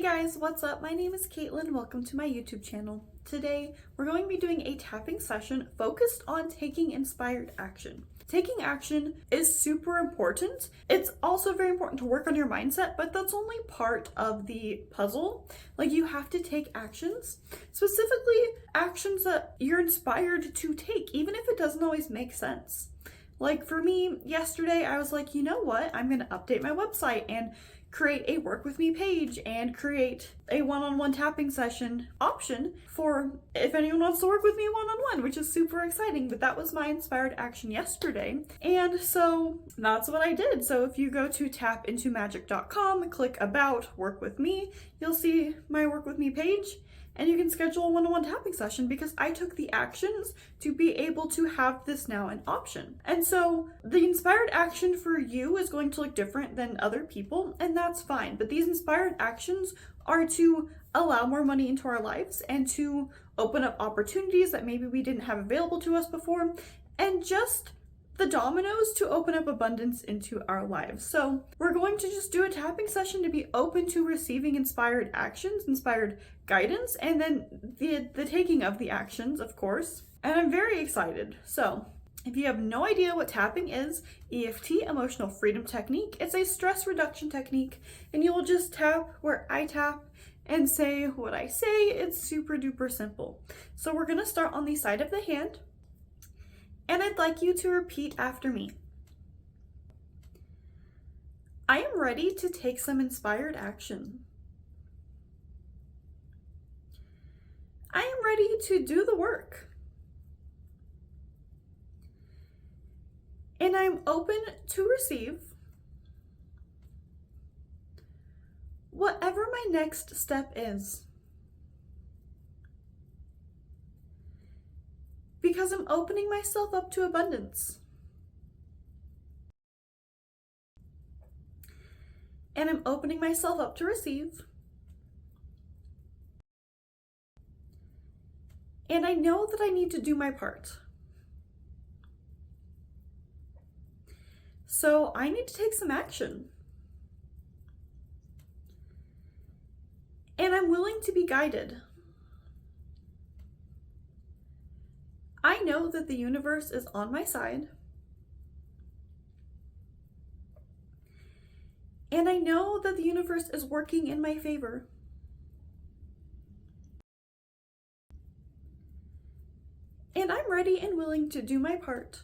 guys, what's up? My name is Katelynn. Welcome to my YouTube channel. Today, we're going to be doing a tapping session focused on taking inspired action. Taking action is super important. It's also very important to work on your mindset, but that's only part of the puzzle. Like, you have to take actions, specifically actions that you're inspired to take, even if it doesn't always make sense. Like for me, yesterday, I was like, you know what? I'm going to update my website and create a work with me page and create a one-on-one tapping session option for if anyone wants to work with me one-on-one, which is super exciting. But that was my inspired action yesterday. And so that's what I did. So if you go to tapintomagic.com, click about work with me, you'll see my work with me page. And you can schedule a one-on-one tapping session because I took the actions to be able to have this now an option. And so the inspired action for you is going to look different than other people, and that's fine. But these inspired actions are to allow more money into our lives and to open up opportunities that maybe we didn't have available to us before, and just the dominoes to open up abundance into our lives. So we're going to just do a tapping session to be open to receiving inspired actions, inspired guidance, and then the taking of the actions, of course. And I'm very excited. So if you have no idea what tapping is, EFT, emotional freedom technique, it's a stress reduction technique, and you will just tap where I tap and say what I say. It's super duper simple. So we're gonna start on the side of the hand, and I'd like you to repeat after me. I am ready to take some inspired action. I am ready to do the work. And I'm open to receive whatever my next step is. Because I'm opening myself up to abundance. And I'm opening myself up to receive. And I know that I need to do my part. So I need to take some action. And I'm willing to be guided. I know that the universe is on my side. And I know that the universe is working in my favor. And I'm ready and willing to do my part.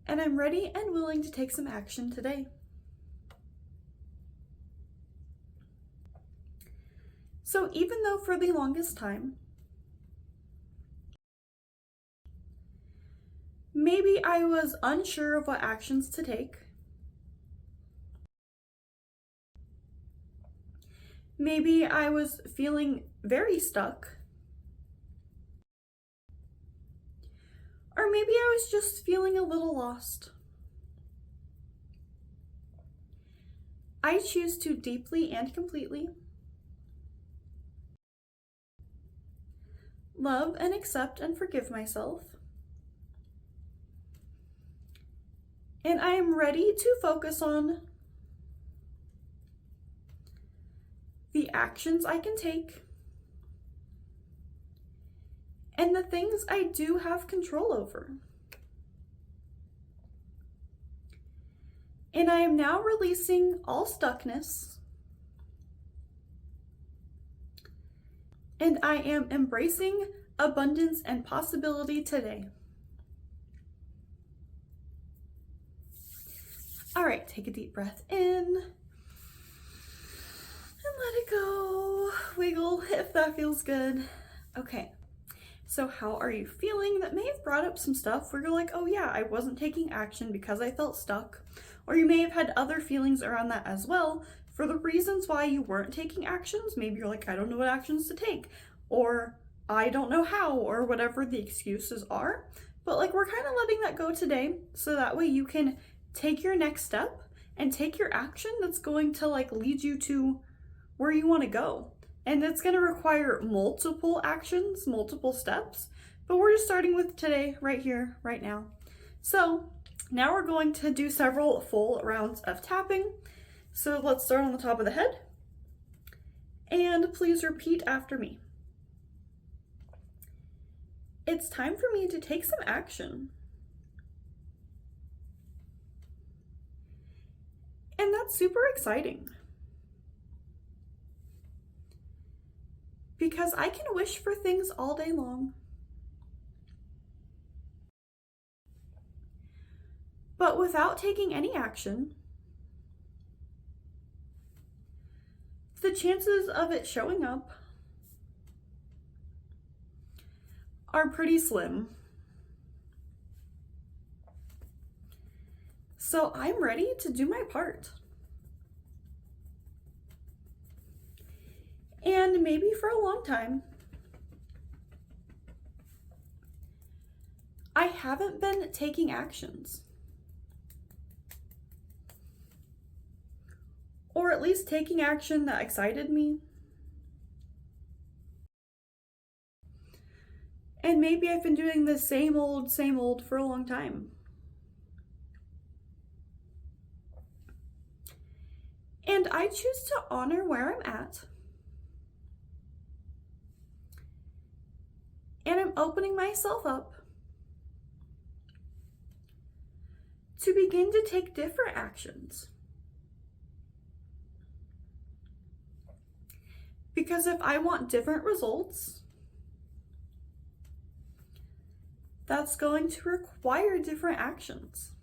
And I'm ready and willing to take some action today. So even though for the longest time, maybe I was unsure of what actions to take, maybe I was feeling very stuck, or maybe I was just feeling a little lost, I choose to deeply and completely love and accept and forgive myself. And I am ready to focus on the actions I can take and the things I do have control over. And I am now releasing all stuckness. And I am embracing abundance and possibility today. All right, take a deep breath in and let it go. Wiggle if that feels good. Okay, so how are you feeling? That may have brought up some stuff where you're like, oh yeah, I wasn't taking action because I felt stuck. Or you may have had other feelings around that as well, for the reasons why you weren't taking actions. Maybe you're like, I don't know what actions to take, or I don't know how, or whatever the excuses are. But like, we're kind of letting that go today, so that way you can take your next step and take your action that's going to like lead you to where you want to go. And it's going to require multiple actions, multiple steps, but we're just starting with today, right here, right now. So now we're going to do several full rounds of tapping. So let's start on the top of the head. And please repeat after me. It's time for me to take some action. And that's super exciting. Because I can wish for things all day long. But without taking any action, the chances of it showing up are pretty slim. So I'm ready to do my part. And maybe for a long time, I haven't been taking actions. Or at least taking action that excited me. And maybe I've been doing the same old for a long time. And I choose to honor where I'm at. And I'm opening myself up to begin to take different actions. Because if I want different results, that's going to require different actions.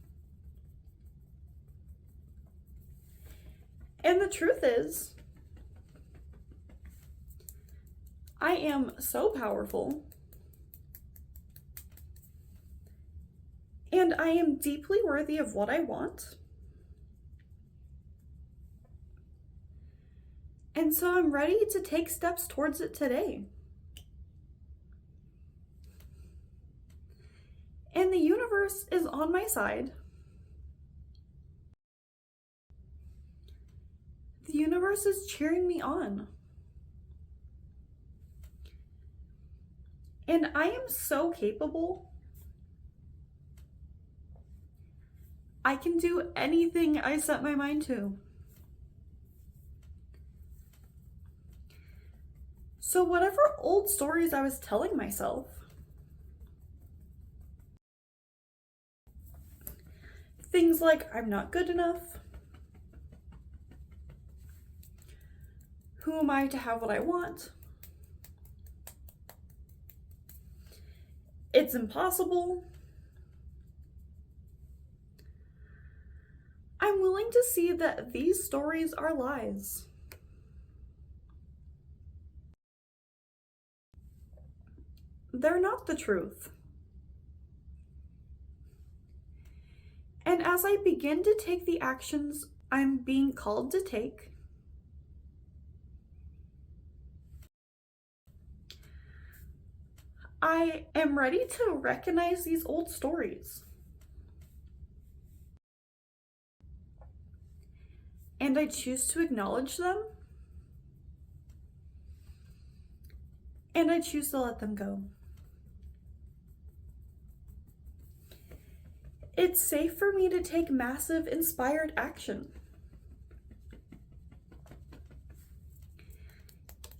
And the truth is, I am so powerful, and I am deeply worthy of what I want. And so I'm ready to take steps towards it today. And the universe is on my side. The universe is cheering me on. And I am so capable. I can do anything I set my mind to. So whatever old stories I was telling myself, things like I'm not good enough, who am I to have what I want, it's impossible, I'm willing to see that these stories are lies. They're not the truth. And as I begin to take the actions I'm being called to take, I am ready to recognize these old stories. And I choose to acknowledge them. And I choose to let them go. It's safe for me to take massive, inspired action.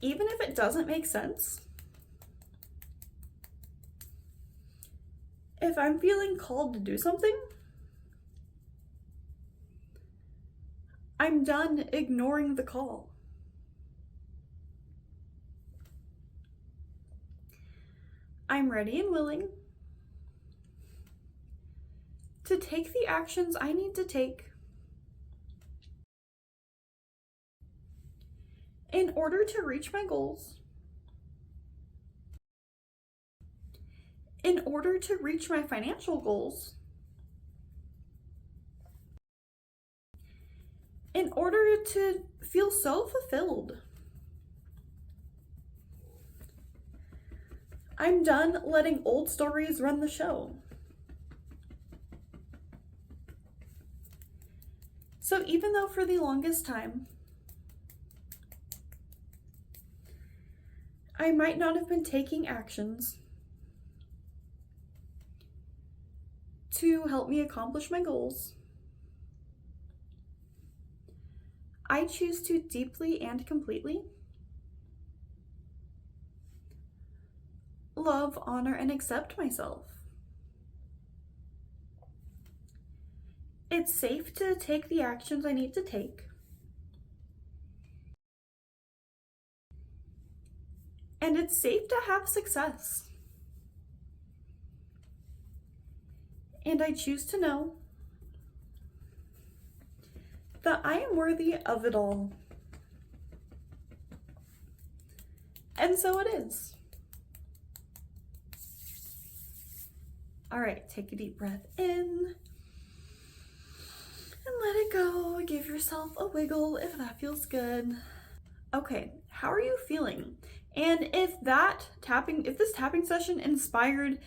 Even if it doesn't make sense. If I'm feeling called to do something, I'm done ignoring the call. I'm ready and willing to take the actions I need to take in order to reach my goals, in order to reach my financial goals, in order to feel so fulfilled. I'm done letting old stories run the show. So even though for the longest time, I might not have been taking actions to help me accomplish my goals, I choose to deeply and completely love, honor, and accept myself. It's safe to take the actions I need to take. And it's safe to have success. And I choose to know that I am worthy of it all. And so it is. All right, take a deep breath in and let it go. Give yourself a wiggle if that feels good. Okay, how are you feeling? And if this tapping session inspired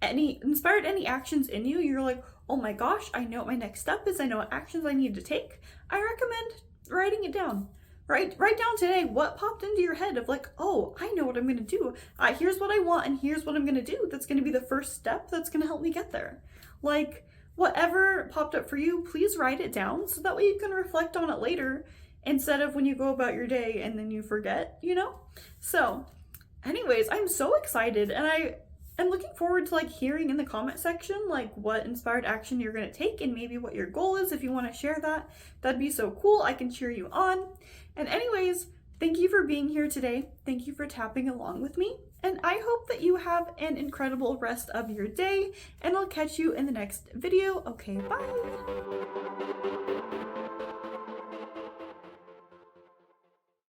any actions in you, you're like, oh my gosh, I know what my next step is, I know what actions I need to take, I recommend writing it down. Write down today what popped into your head of like, oh, I know what I'm gonna do. Here's what I want and here's what I'm gonna do. That's gonna be the first step that's gonna help me get there. Like, whatever popped up for you, please write it down so that way you can reflect on it later instead of when you go about your day and then you forget, you know? So anyways, I'm so excited, and I'm looking forward to like hearing in the comment section like what inspired action you're going to take and maybe what your goal is. If you want to share that, that'd be so cool. I can cheer you on. And anyways, thank you for being here today. Thank you for tapping along with me. And I hope that you have an incredible rest of your day, and I'll catch you in the next video. Okay, bye.